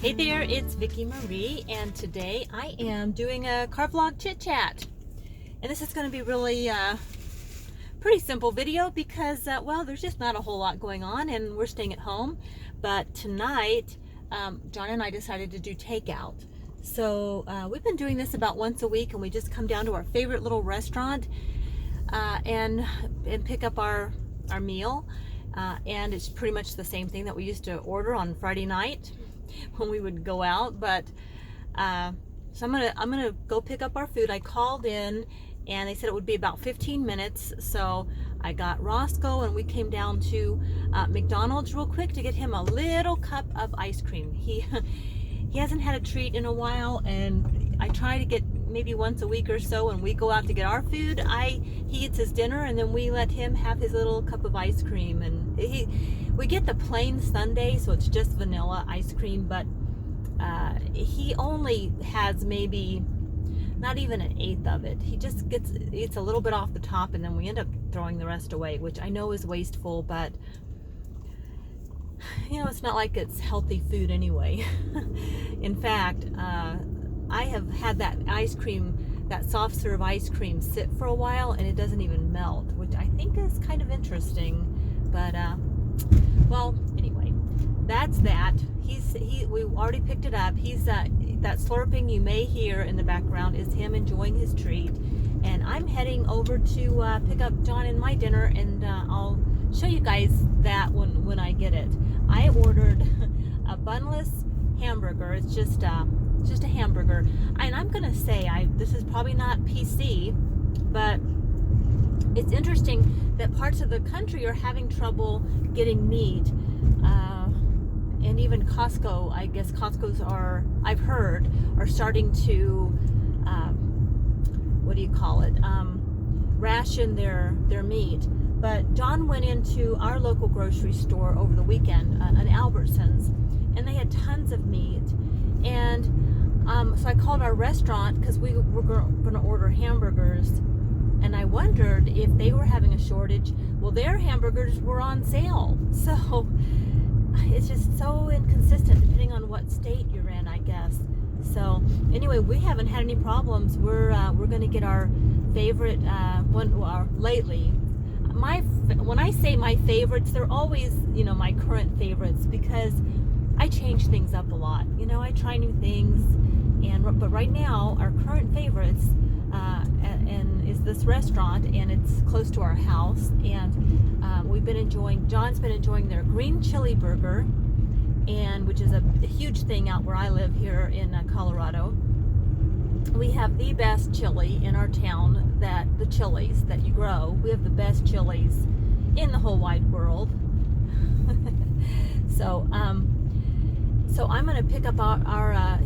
Hey there, it's Vicki Marie, and today I am doing a car vlog chit chat. And this is going to be really pretty simple video because, well, there's just not a whole lot going on and we're staying at home. But tonight, John and I decided to do takeout. So we've been doing this about once a week, and we just come down to our favorite little restaurant and pick up our meal. And it's pretty much the same thing that we used to order on Friday night when we would go out. But so I'm gonna go pick up our food. I called in and they said it would be about 15 minutes, so I got Roscoe and we came down to McDonald's real quick to get him a little cup of ice cream. He hasn't had a treat in a while, and I try to get maybe once a week or so when we go out to get our food. He eats his dinner and then we let him have his little cup of ice cream, and we get the plain sundae, so it's just vanilla ice cream, but he only has maybe not even an eighth of it. He just eats a little bit off the top, and then we end up throwing the rest away, which I know is wasteful, but you know, it's not like it's healthy food anyway. In fact, I have had that ice cream, that soft serve ice cream, sit for a while and it doesn't even melt, which I think is kind of interesting. But well, anyway, that's that. We already picked it up. He's that slurping you may hear in the background is him enjoying his treat, and I'm heading over to pick up John and my dinner, and I'll show you guys that when I get it. I ordered a bunless hamburger. It's just a hamburger, and I'm gonna say this is probably not PC, but it's interesting that parts of the country are having trouble getting meat, and even Costco. I guess Costco's I've heard are starting to what do you call it, ration their meat. But John went into our local grocery store over the weekend, an Albertsons, and they had tons of meat. And so I called our restaurant because we were going to order hamburgers, and I wondered if they were having a shortage. Well, their hamburgers were on sale. So it's just so inconsistent depending on what state you're in, I guess. So anyway, we haven't had any problems. We're going to get our favorite lately. When I say my favorites, they're always, you know, my current favorites, because I change things up a lot. You know, I try new things, but right now our current favorites and is this restaurant, and it's close to our house, and John's been enjoying their green chili burger, and which is a huge thing out where I live here in Colorado. We have the best chili in our town, the chilies that you grow. We have the best chilies in the whole wide world. So I'm going to pick up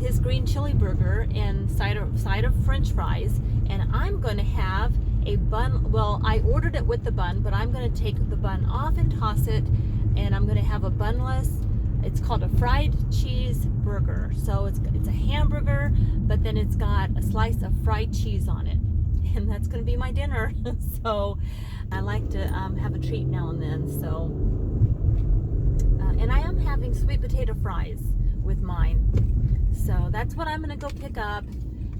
his green chili burger and side of French fries, and I'm going to have a bun. Well, I ordered it with the bun, but I'm going to take the bun off and toss it, and I'm going to have a bunless. It's called a fried cheese burger. So it's a hamburger, but then it's got a slice of fried cheese on it, and that's going to be my dinner. So I like to have a treat now and then. So and I am having sweet potato fries with mine. So that's what I'm going to go pick up.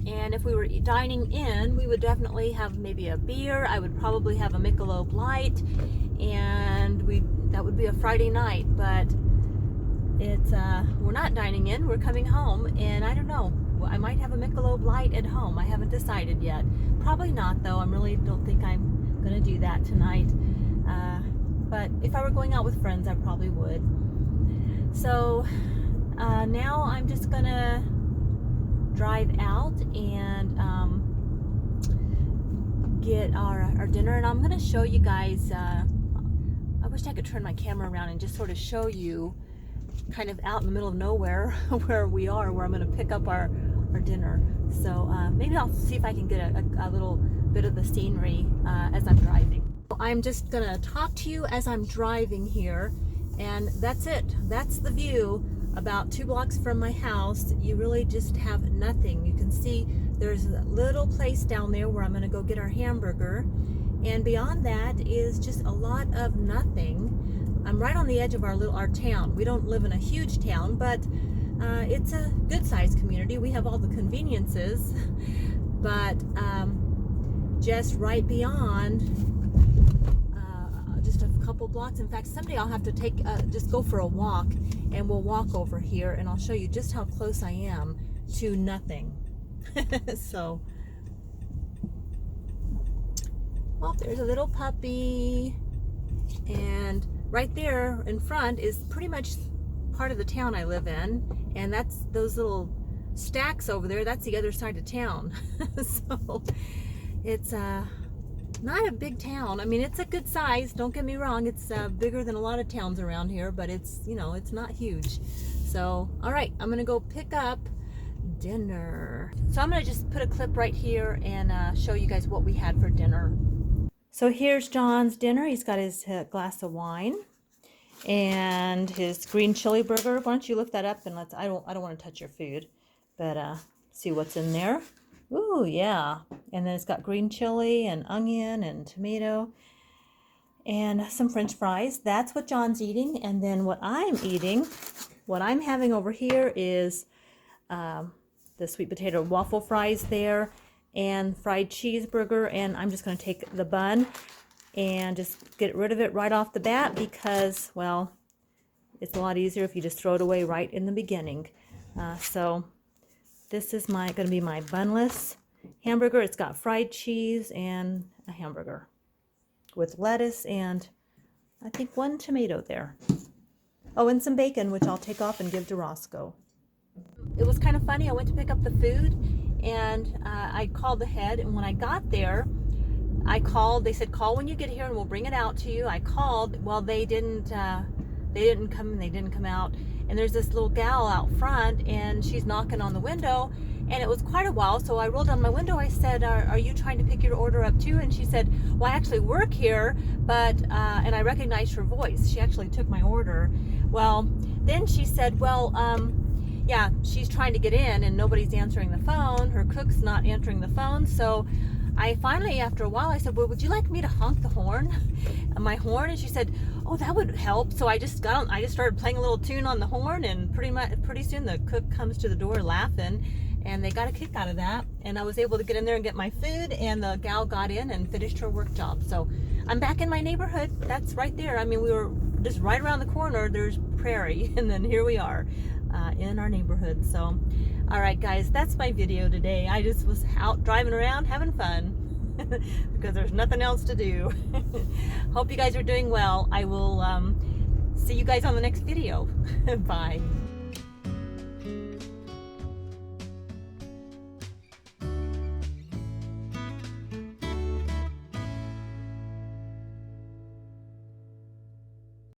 And if we were dining in, we would definitely have maybe a beer. I would probably have a Michelob Light, and that would be a Friday night. But we're not dining in, we're coming home, and I don't know, I might have a Michelob Light at home. I haven't decided yet. Probably not, though. I really don't think I'm gonna do that tonight, but if I were going out with friends, I probably would. So now I'm just gonna drive out and get our dinner, and I'm gonna show you guys. I wish I could turn my camera around and just sort of show you kind of out in the middle of nowhere where we are, where I'm going to pick up our dinner. So maybe I'll see if I can get a little bit of the scenery as I'm driving. I'm just going to talk to you as I'm driving here, and that's it. That's the view. About 2 blocks from my house, you really just have nothing. You can see there's a little place down there where I'm going to go get our hamburger, and beyond that is just a lot of nothing. I'm right on the edge of our town. We don't live in a huge town, but it's a good sized community. We have all the conveniences, but just right beyond, just a couple blocks. In fact, someday I'll have to just go for a walk, and we'll walk over here and I'll show you just how close I am to nothing. So, well, there's a little puppy, and right there in front is pretty much part of the town I live in, and that's those little stacks over there. That's the other side of town. So it's not a big town. I mean, it's a good size, don't get me wrong. It's bigger than a lot of towns around here, but it's, you know, it's not huge. So, all right, I'm gonna go pick up dinner. So I'm gonna just put a clip right here and show you guys what we had for dinner. So here's John's dinner. He's got his glass of wine and his green chili burger. Why don't you look that up and I don't want to touch your food, but see what's in there. Ooh, yeah. And then it's got green chili and onion and tomato and some French fries. That's what John's eating. And then what I'm eating, what I'm having over here is the sweet potato waffle fries there and fried cheeseburger. And I'm just going to take the bun and just get rid of it right off the bat because, well, it's a lot easier if you just throw it away right in the beginning. So this is going to be my bunless hamburger. It's got fried cheese and a hamburger with lettuce and I think one tomato there. Oh, and some bacon, which I'll take off and give to Roscoe. It was kind of funny. I went to pick up the food and I called ahead, and when I got there, I called. They said, call when you get here and we'll bring it out to you. I called. Well, they didn't come out. And there's this little gal out front, and she's knocking on the window, and it was quite a while. So I rolled down my window. I said, are you trying to pick your order up too? And she said, well, I actually work here, but and I recognized her voice. She actually took my order. Well, then she said, well, yeah, she's trying to get in and nobody's answering the phone. Her cook's not answering the phone. So I finally, after a while, I said, well, would you like me to honk the horn, my horn? And she said, oh, that would help. So I just started playing a little tune on the horn, and pretty soon the cook comes to the door laughing, and they got a kick out of that. And I was able to get in there and get my food, and the gal got in and finished her work job. So I'm back in my neighborhood. That's right there. I mean, we were just right around the corner. There's prairie, and then here we are in our neighborhood. So, all right, guys, that's my video today. I just was out driving around having fun because there's nothing else to do. Hope you guys are doing well. I will see you guys on the next video. Bye.